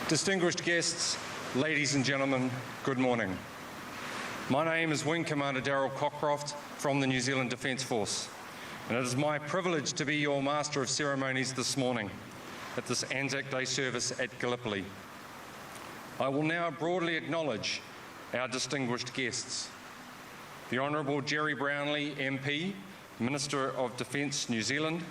Distinguished guests, ladies and gentlemen, good morning. My name is Wing Commander Darryl Cockcroft from the New Zealand Defence Force, and it is my privilege to be your Master of Ceremonies this morning at this Anzac Day service at Gallipoli. I will now broadly acknowledge our distinguished guests. The Honourable Jerry Brownlee, MP, Minister of Defence, New Zealand.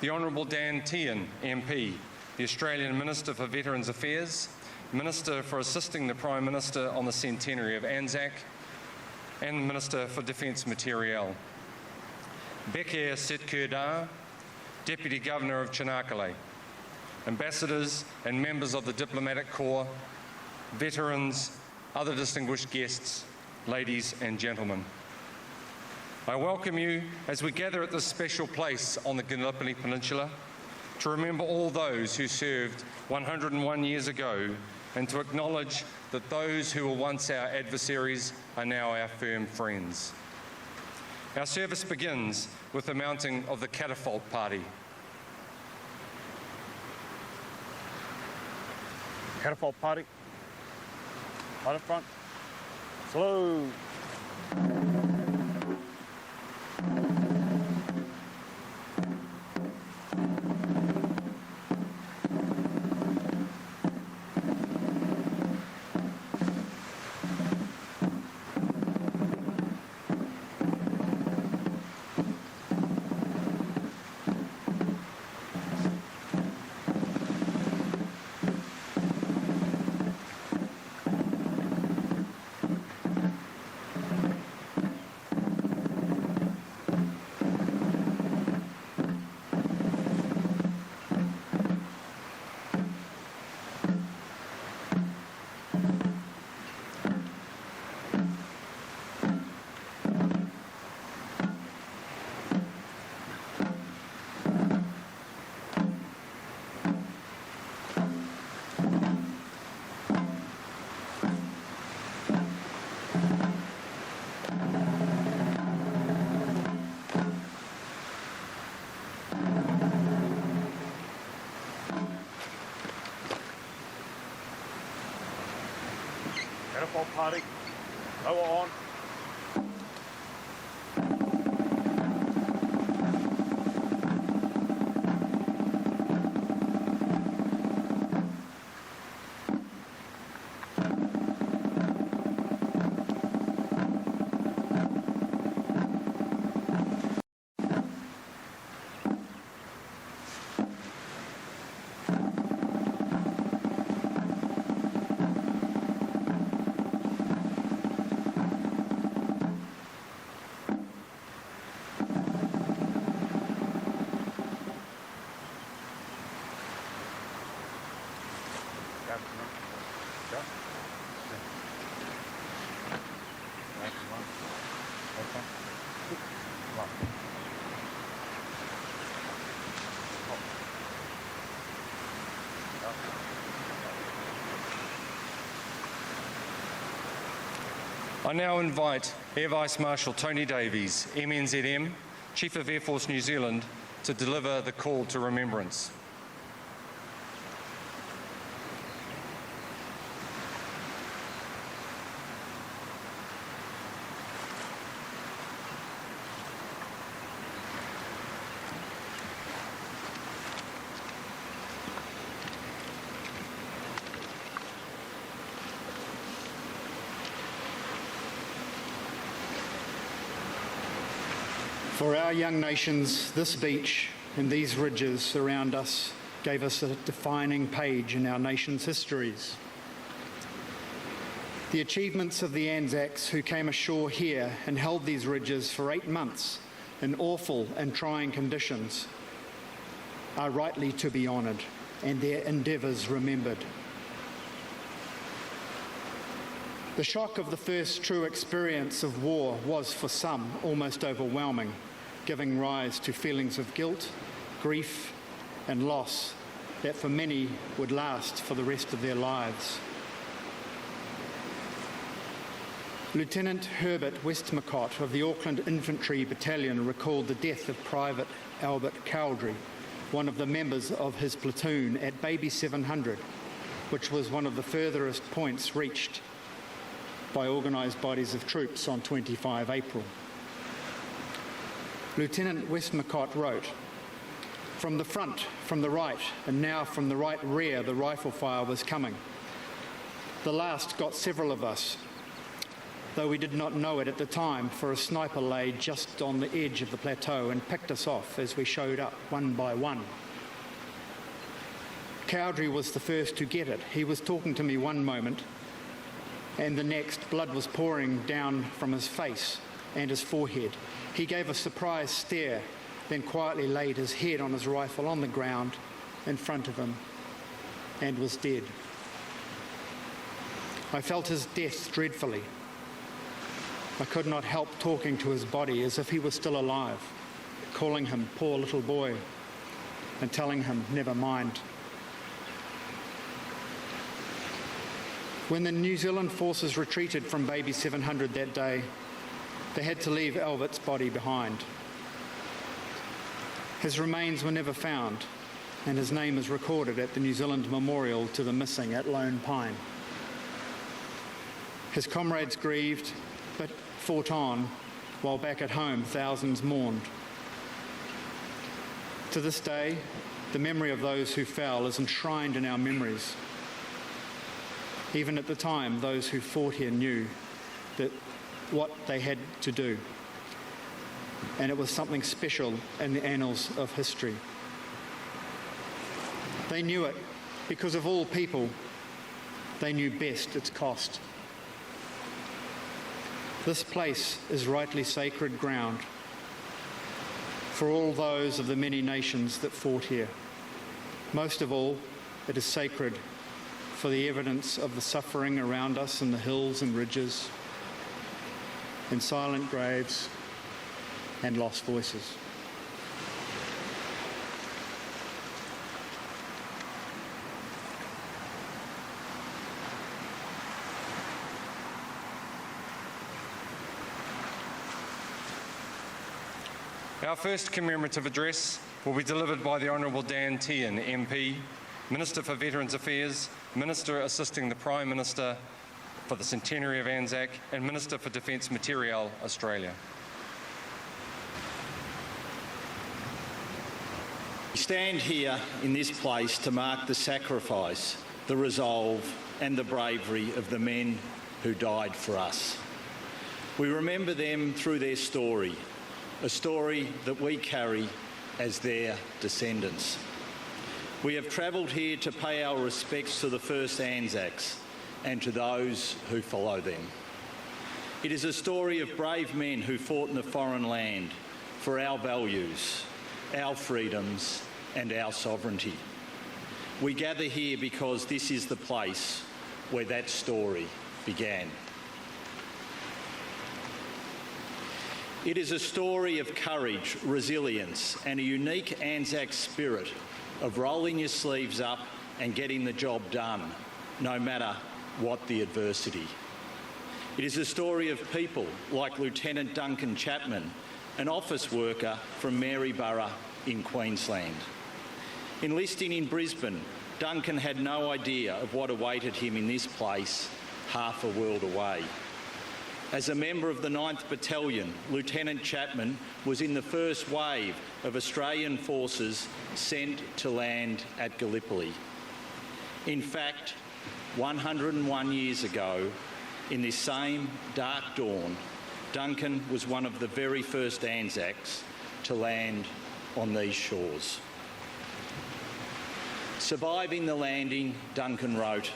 The Honourable Dan Tehan, MP, the Australian Minister for Veterans Affairs, Minister for assisting the Prime Minister on the centenary of Anzac, and Minister for Defence Materiel. Beker Setkirdar, Deputy Governor of Chinakale, ambassadors and members of the Diplomatic Corps, veterans, other distinguished guests, ladies and gentlemen. I welcome you as we gather at this special place on the Gallipoli Peninsula to remember all those who served 101 years ago and to acknowledge that those who were once our adversaries are now our firm friends. Our service begins with the mounting of the catapult party. Catapult party, right up front, slow. Catapult party, lower on. I now invite Air Vice Marshal Tony Davies, MNZM, Chief of Air Force New Zealand, to deliver the call to remembrance. For our young nations, this beach and these ridges around us gave us a defining page in our nation's histories. The achievements of the Anzacs who came ashore here and held these ridges for 8 months in awful and trying conditions are rightly to be honoured and their endeavours remembered. The shock of the first true experience of war was for some almost overwhelming, giving rise to feelings of guilt, grief and loss that for many would last for the rest of their lives. Lieutenant Herbert Westmacott of the Auckland Infantry Battalion recalled the death of Private Albert Cowdrey, one of the members of his platoon at Baby 700, which was one of the furthest points reached by organised bodies of troops on 25 April. Lieutenant Westmacott wrote, "From the front, from the right, and now from the right rear, the rifle fire was coming. The last got several of us, though we did not know it at the time, for a sniper lay just on the edge of the plateau and picked us off as we showed up one by one. Cowdrey was the first to get it. He was talking to me one moment, and the next blood was pouring down from his face and his forehead. He gave a surprised stare, then quietly laid his head on his rifle on the ground in front of him and was dead. I felt his death dreadfully. I could not help talking to his body as if he was still alive, calling him poor little boy and telling him never mind." When the New Zealand forces retreated from Baby 700 that day, they had to leave Albert's body behind. His remains were never found, and his name is recorded at the New Zealand Memorial to the Missing at Lone Pine. His comrades grieved, but fought on, while back at home thousands mourned. To this day, the memory of those who fell is enshrined in our memories. Even at the time, those who fought here knew that what they had to do, and it was something special in the annals of history. They knew it because of all people, they knew best its cost. This place is rightly sacred ground for all those of the many nations that fought here. Most of all, it is sacred for the evidence of the suffering around us in the hills and ridges, in silent graves and lost voices. Our first commemorative address will be delivered by the Honourable Dan Tehan, MP, Minister for Veterans Affairs, Minister assisting the Prime Minister for the Centenary of Anzac, and Minister for Defence Materiel, Australia. We stand here in this place to mark the sacrifice, the resolve and the bravery of the men who died for us. We remember them through their story, a story that we carry as their descendants. We have travelled here to pay our respects to the first Anzacs and to those who follow them. It is a story of brave men who fought in a foreign land for our values, our freedoms and our sovereignty. We gather here because this is the place where that story began. It is a story of courage, resilience and a unique Anzac spirit of rolling your sleeves up and getting the job done, no matter what the adversity. It is a story of people like Lieutenant Duncan Chapman, an office worker from Maryborough in Queensland. Enlisting in Brisbane, Duncan had no idea of what awaited him in this place half a world away. As a member of the 9th Battalion, Lieutenant Chapman was in the first wave of Australian forces sent to land at Gallipoli. In fact, 101 years ago, in this same dark dawn, Duncan was one of the very first Anzacs to land on these shores. Surviving the landing, Duncan wrote,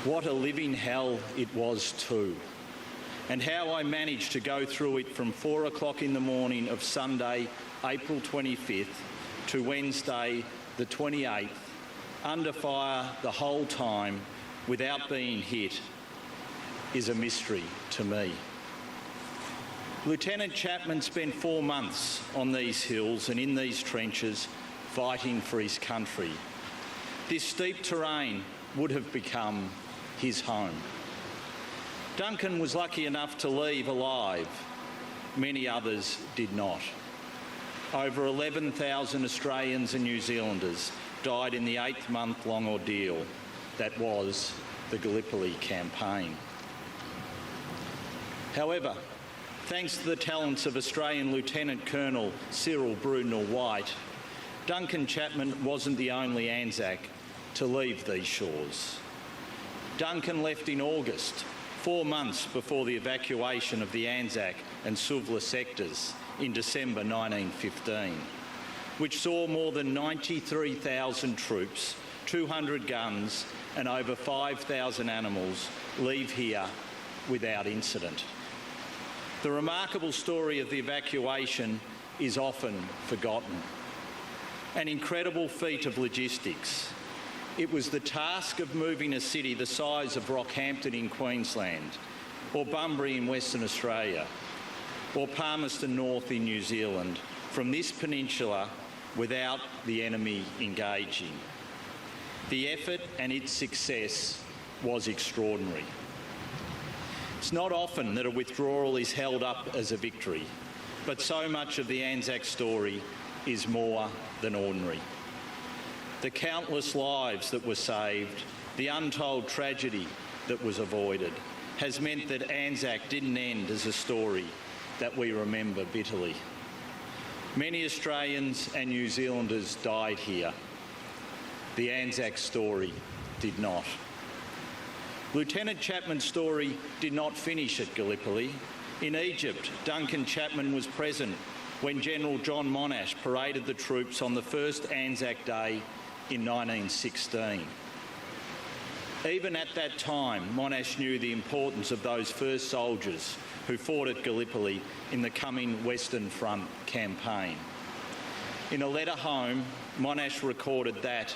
"What a living hell it was too, and how I managed to go through it from 4 o'clock in the morning of Sunday, April 25th to Wednesday, the 28th, under fire the whole time without being hit, is a mystery to me." Lieutenant Chapman spent 4 months on these hills and in these trenches fighting for his country. This steep terrain would have become his home. Duncan was lucky enough to leave alive. Many others did not. over 11,000 Australians and New Zealanders died in the 8-month-long ordeal that was the Gallipoli campaign. However, thanks to the talents of Australian Lieutenant Colonel Cyril Brunel-White, Duncan Chapman wasn't the only Anzac to leave these shores. Duncan left in August, 4 months before the evacuation of the Anzac and Suvla sectors in December 1915, which saw more than 93,000 troops, 200 guns and over 5,000 animals leave here without incident. The remarkable story of the evacuation is often forgotten. An incredible feat of logistics. It was the task of moving a city the size of Rockhampton in Queensland, or Bunbury in Western Australia, or Palmerston North in New Zealand, from this peninsula without the enemy engaging. The effort and its success was extraordinary. It's not often that a withdrawal is held up as a victory, but so much of the Anzac story is more than ordinary. The countless lives that were saved, the untold tragedy that was avoided, has meant that Anzac didn't end as a story that we remember bitterly. Many Australians and New Zealanders died here. The Anzac story did not. Lieutenant Chapman's story did not finish at Gallipoli. In Egypt, Duncan Chapman was present when General John Monash paraded the troops on the first Anzac Day in 1916. Even at that time, Monash knew the importance of those first soldiers who fought at Gallipoli in the coming Western Front campaign. In a letter home, Monash recorded that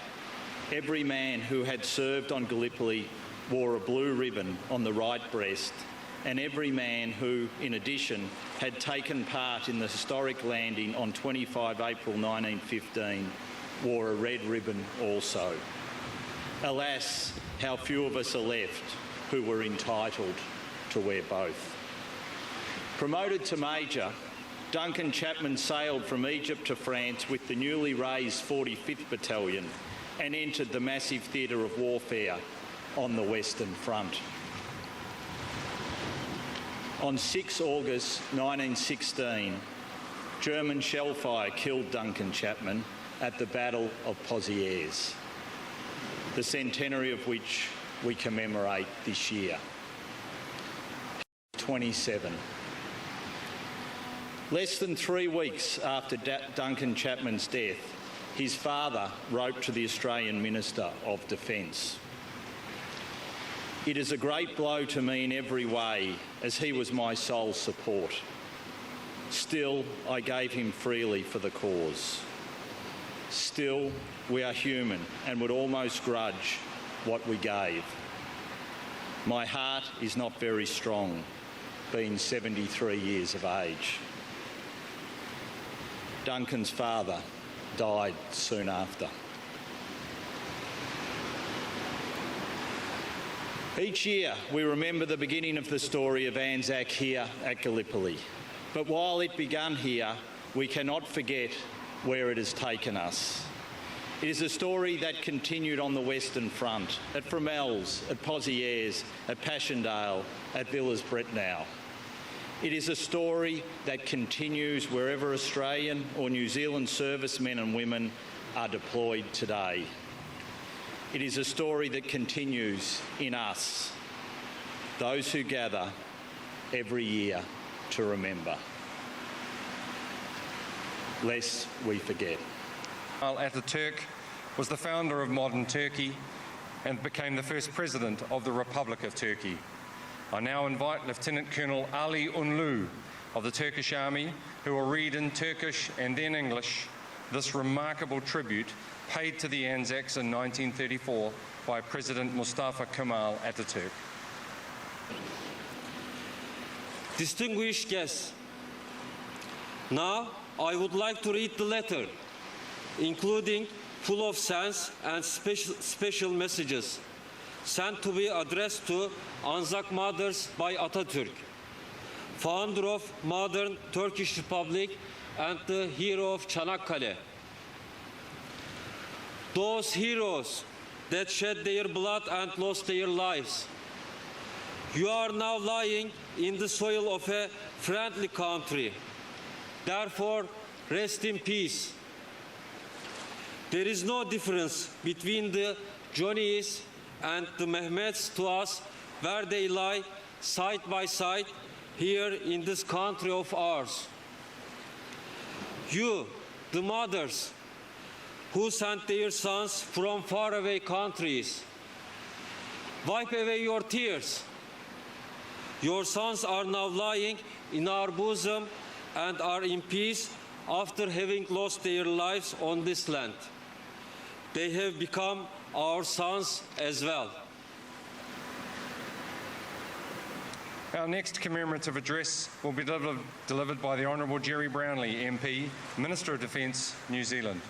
every man who had served on Gallipoli wore a blue ribbon on the right breast, and every man who, in addition, had taken part in the historic landing on 25 April 1915 wore a red ribbon also. Alas, how few of us are left who were entitled to wear both. Promoted to Major, Duncan Chapman sailed from Egypt to France with the newly raised 45th Battalion and entered the massive theatre of warfare on the Western Front. On 6 August 1916, German shellfire killed Duncan Chapman at the Battle of Pozieres, the centenary of which we commemorate this year. 27. Less than 3 weeks after Duncan Chapman's death, his father wrote to the Australian Minister of Defence. It is a great blow to me in every way, as he was my sole support. Still, I gave him freely for the cause. Still, we are human and would almost grudge what we gave. My heart is not very strong, being 73 years of age. Duncan's father died soon after. Each year, we remember the beginning of the story of Anzac here at Gallipoli. But while it began here, we cannot forget where it has taken us. It is a story that continued on the Western Front, at Fromelles, at Pozieres, at Passchendaele, at Villers-Bretonneux. It is a story that continues wherever Australian or New Zealand servicemen and women are deployed today. It is a story that continues in us, those who gather every year to remember, lest we forget. Ataturk was the founder of modern Turkey and became the first president of the Republic of Turkey. I now invite Lieutenant Colonel Ali Unlu of the Turkish Army, who will read in Turkish and then English this remarkable tribute paid to the Anzacs in 1934 by President Mustafa Kemal Ataturk. Distinguished guests, now I would like to read the letter, including full of sense and special messages, sent to be addressed to Anzac mothers by Ataturk, founder of modern Turkish Republic and the hero of Çanakkale. Those heroes that shed their blood and lost their lives. You are now lying in the soil of a friendly country. Therefore, rest in peace. There is no difference between the Johnnies and the Mehmets to us where they lie side by side here in this country of ours. You, the mothers, who sent their sons from faraway countries, wipe away your tears. Your sons are now lying in our bosom and are in peace after having lost their lives on this land. They have become our sons as well. Our next commemorative address will be delivered by the Honourable Jerry Brownlee, MP, Minister of Defence, New Zealand.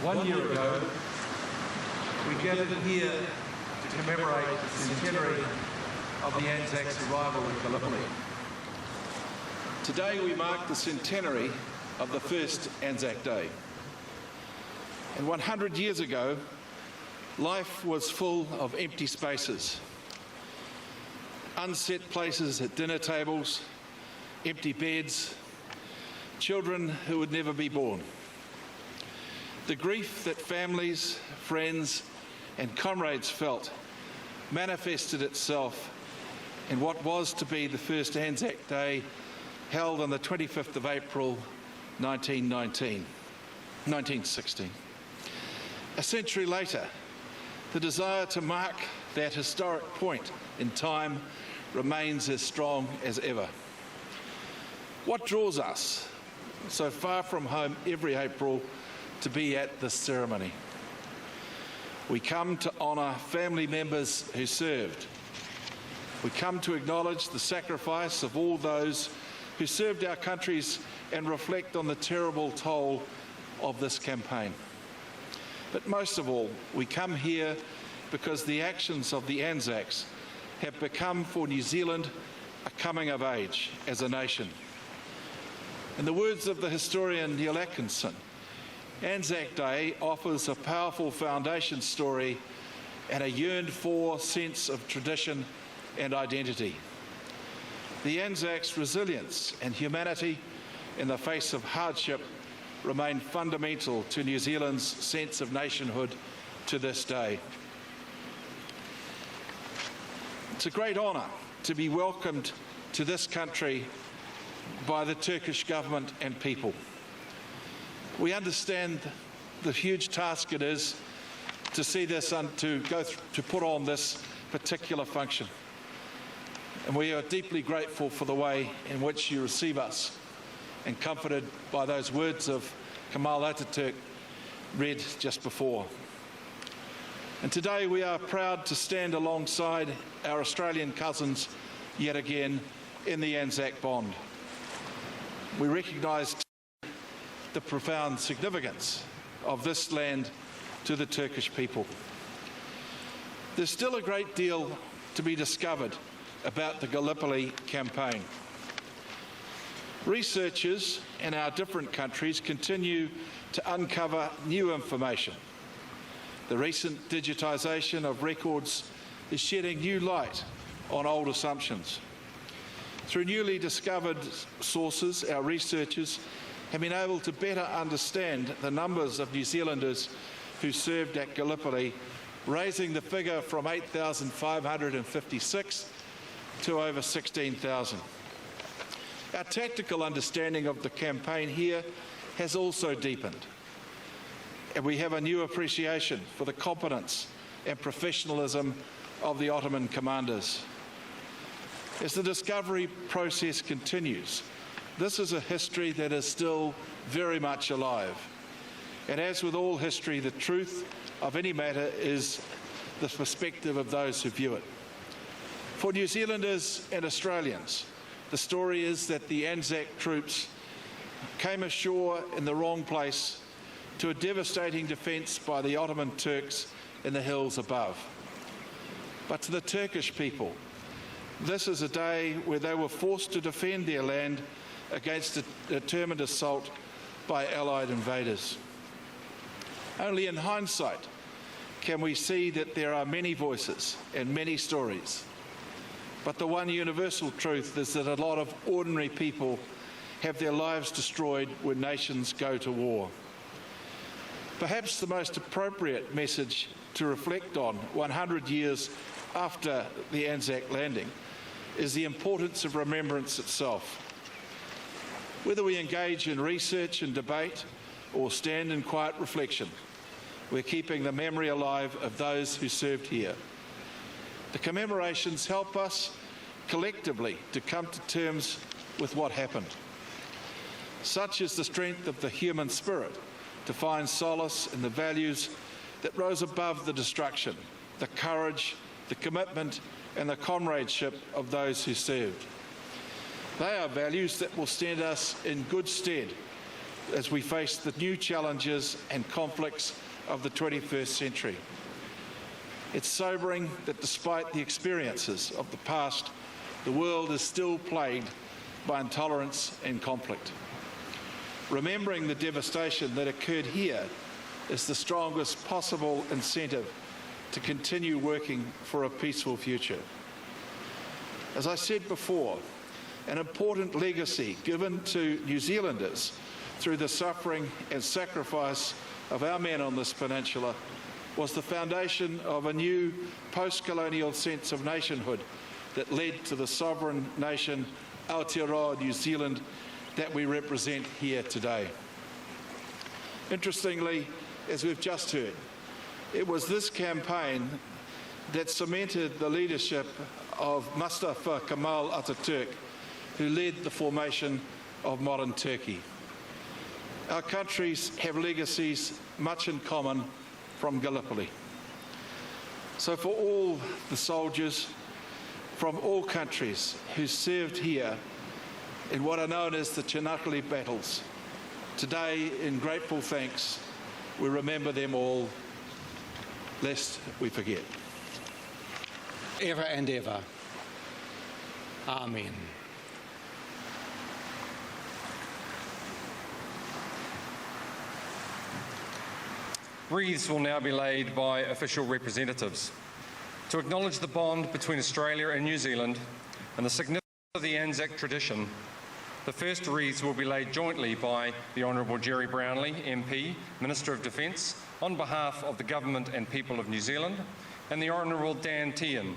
One year ago, we gathered here to commemorate the centenary of the Anzac's arrival in Gallipoli. Today we mark the centenary of the first Anzac Day. And 100 years ago, life was full of empty spaces, unset places at dinner tables, empty beds, children who would never be born. The grief that families, friends, and comrades felt manifested itself in what was to be the first Anzac Day, held on the 25th of April 1916. A century later, the desire to mark that historic point in time remains as strong as ever. What draws us so far from home every April to be at this ceremony? We come to honour family members who served. We come to acknowledge the sacrifice of all those who served our countries and reflect on the terrible toll of this campaign. But most of all, we come here because the actions of the Anzacs have become for New Zealand a coming of age as a nation. In the words of the historian Neil Atkinson, Anzac Day offers a powerful foundation story and a yearned-for sense of tradition and identity. The Anzacs' resilience and humanity in the face of hardship remain fundamental to New Zealand's sense of nationhood to this day. It's a great honour to be welcomed to this country by the Turkish government and people. We understand the huge task it is to see this to put on this particular function. And we are deeply grateful for the way in which you receive us and comforted by those words of Kemal Ataturk read just before. And today we are proud to stand alongside our Australian cousins yet again in the Anzac bond. We recognise the profound significance of this land to the Turkish people. There's still a great deal to be discovered about the Gallipoli campaign. Researchers in our different countries continue to uncover new information. The recent digitisation of records is shedding new light on old assumptions. Through newly discovered sources, our researchers have been able to better understand the numbers of New Zealanders who served at Gallipoli, raising the figure from 8,556 to over 16,000. Our tactical understanding of the campaign here has also deepened, and we have a new appreciation for the competence and professionalism of the Ottoman commanders. As the discovery process continues, this is a history that is still very much alive. And as with all history, the truth of any matter is the perspective of those who view it. For New Zealanders and Australians, the story is that the Anzac troops came ashore in the wrong place to a devastating defence by the Ottoman Turks in the hills above. But to the Turkish people, this is a day where they were forced to defend their land against a determined assault by Allied invaders. Only in hindsight can we see that there are many voices and many stories. But the one universal truth is that a lot of ordinary people have their lives destroyed when nations go to war. Perhaps the most appropriate message to reflect on 100 years after the Anzac landing is the importance of remembrance itself. Whether we engage in research and debate or stand in quiet reflection, we're keeping the memory alive of those who served here. The commemorations help us collectively to come to terms with what happened. Such is the strength of the human spirit to find solace in the values that rose above the destruction, the courage, the commitment and the comradeship of those who served. They are values that will stand us in good stead as we face the new challenges and conflicts of the 21st century. It's sobering that despite the experiences of the past, the world is still plagued by intolerance and conflict. Remembering the devastation that occurred here is the strongest possible incentive to continue working for a peaceful future. As I said before, an important legacy given to New Zealanders through the suffering and sacrifice of our men on this peninsula was the foundation of a new post-colonial sense of nationhood that led to the sovereign nation Aotearoa New Zealand that we represent here today. Interestingly, as we've just heard, it was this campaign that cemented the leadership of Mustafa Kemal Ataturk, who led the formation of modern Turkey. Our countries have legacies much in common from Gallipoli. So for all the soldiers from all countries who served here in what are known as the Chinakali battles, today, in grateful thanks, we remember them all, lest we forget. Ever and ever. Amen. Wreaths will now be laid by official representatives. To acknowledge the bond between Australia and New Zealand and the significance of the Anzac tradition, the first wreaths will be laid jointly by the Honourable Jerry Brownlee, MP, Minister of Defence, on behalf of the Government and people of New Zealand, and the Honourable Dan Tehan,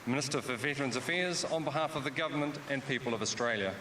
Minister for Veterans Affairs, on behalf of the Government and people of Australia.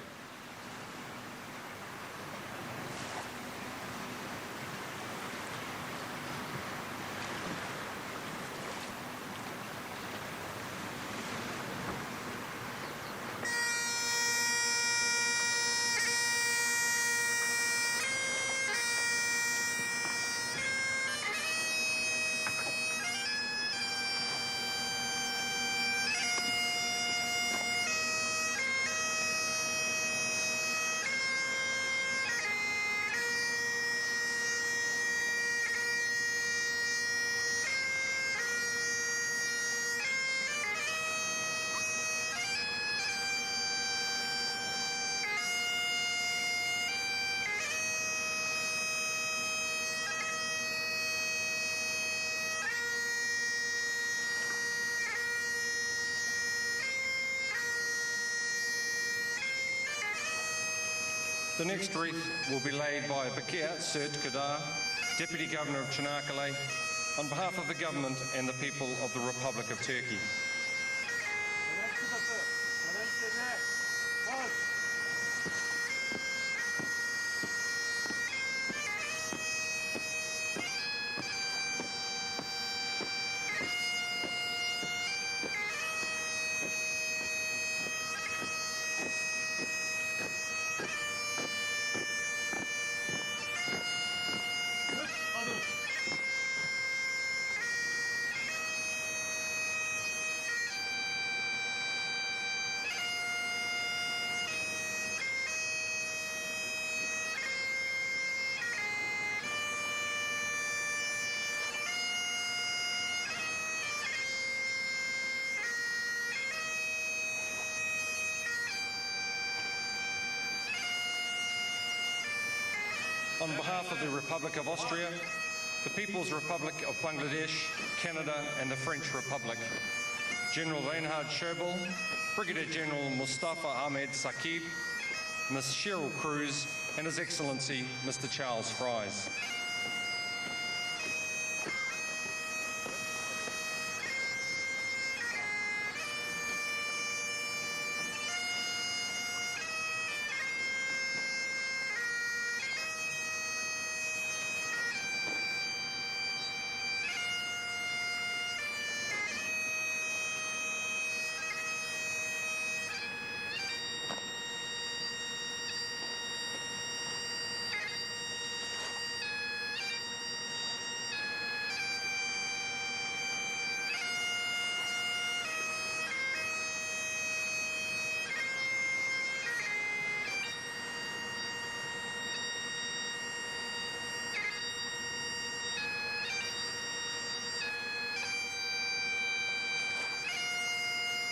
The next wreath will be laid by Bakir Sert Kadar, Deputy Governor of Chinakali, on behalf of the Government and the people of the Republic of Turkey. On behalf of the Republic of Austria, the People's Republic of Bangladesh, Canada and the French Republic, General Reinhard Schöbel, Brigadier General Mustafa Ahmed Saqib, Ms. Cheryl Cruz and His Excellency Mr. Charles Fries.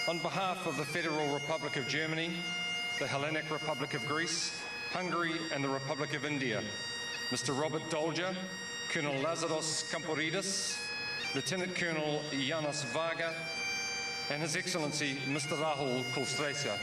On behalf of the Federal Republic of Germany, the Hellenic Republic of Greece, Hungary and the Republic of India, Mr. Robert Dolger, Colonel Lazaros Kamporidis, Lieutenant Colonel Yanis Varga, and His Excellency Mr. Rahul Kulstresa.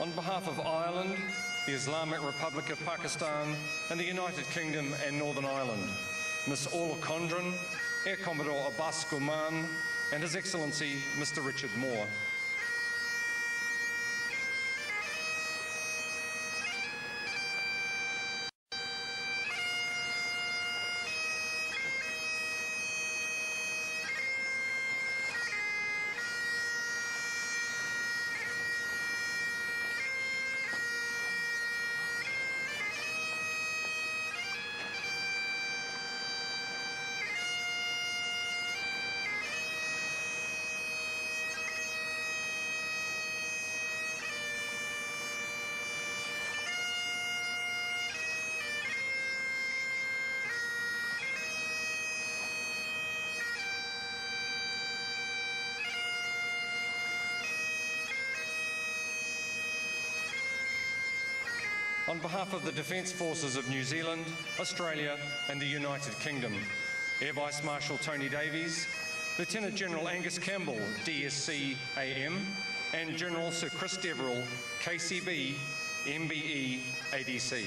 On behalf of Ireland, the Islamic Republic of Pakistan and the United Kingdom and Northern Ireland, Miss Orla Condren, Air Commodore Abbas Guman and His Excellency Mr. Richard Moore. On behalf of the Defence Forces of New Zealand, Australia and the United Kingdom, Air Vice Marshal Tony Davies, Lieutenant General Angus Campbell, DSC AM, and General Sir Chris Deverill, KCB, MBE, ADC.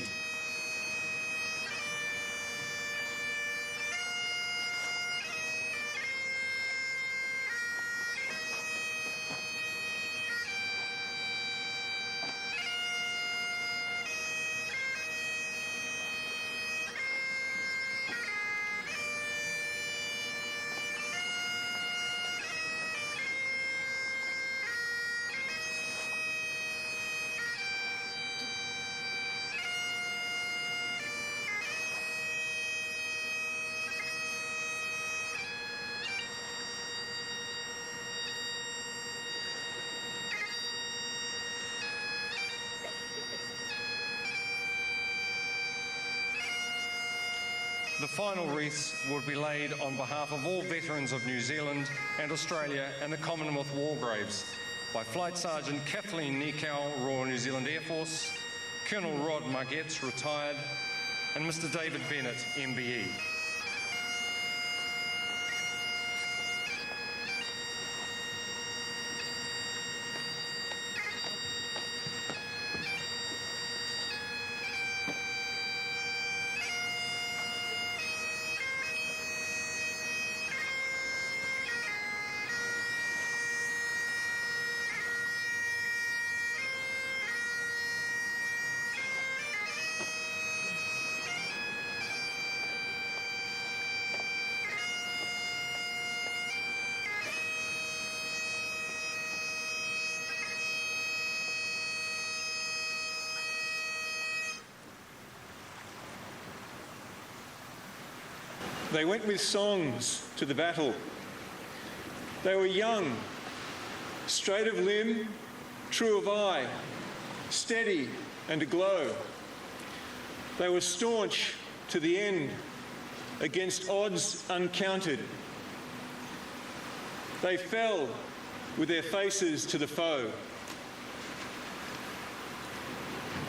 The final wreaths will be laid on behalf of all veterans of New Zealand and Australia and the Commonwealth War Graves by Flight Sergeant Kathleen Nikau, Royal New Zealand Air Force, Colonel Rod Margetts, retired, and Mr. David Bennett, MBE. They went with songs to the battle. They were young, straight of limb, true of eye, steady and aglow. They were staunch to the end, against odds uncounted. They fell with their faces to the foe.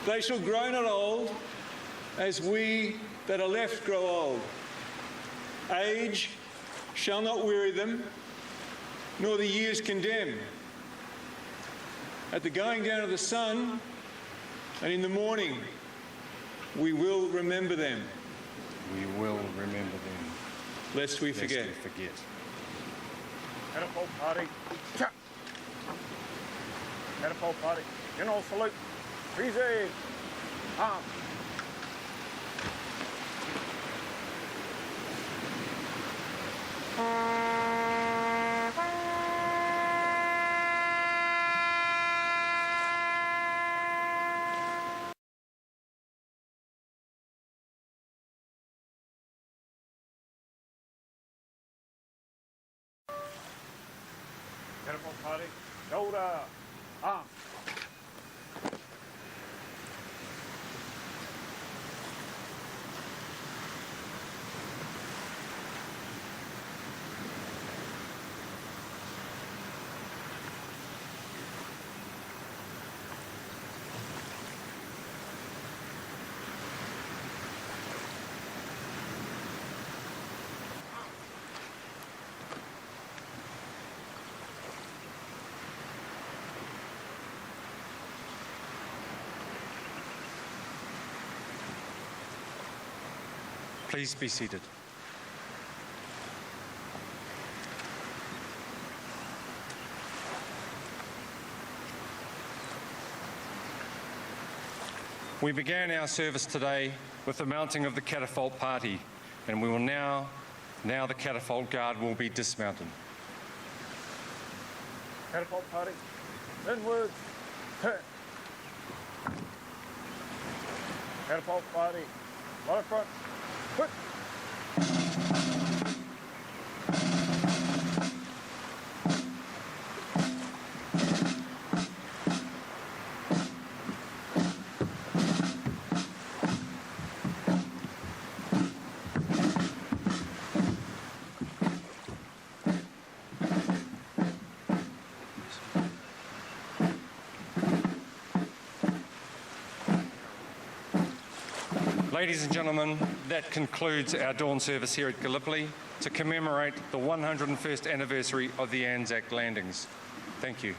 They shall grow not old, as we that are left grow old. Age shall not weary them, nor the years condemn. At the going down of the sun and in the morning, we will remember them. We will remember them, Lest we forget. lest we forget. Catapult party. Cha. Catapult party. General salute. Freeze. Arm. Catapult party. Shoulder. Arm. Please be seated. We began our service today with the mounting of the catapult party, and we will now the catapult guard will be dismounted. Catapult party. Inwards. Turn. Catapult party. Right front. Quick. Ladies and gentlemen, that concludes our dawn service here at Gallipoli to commemorate the 101st anniversary of the Anzac landings. Thank you.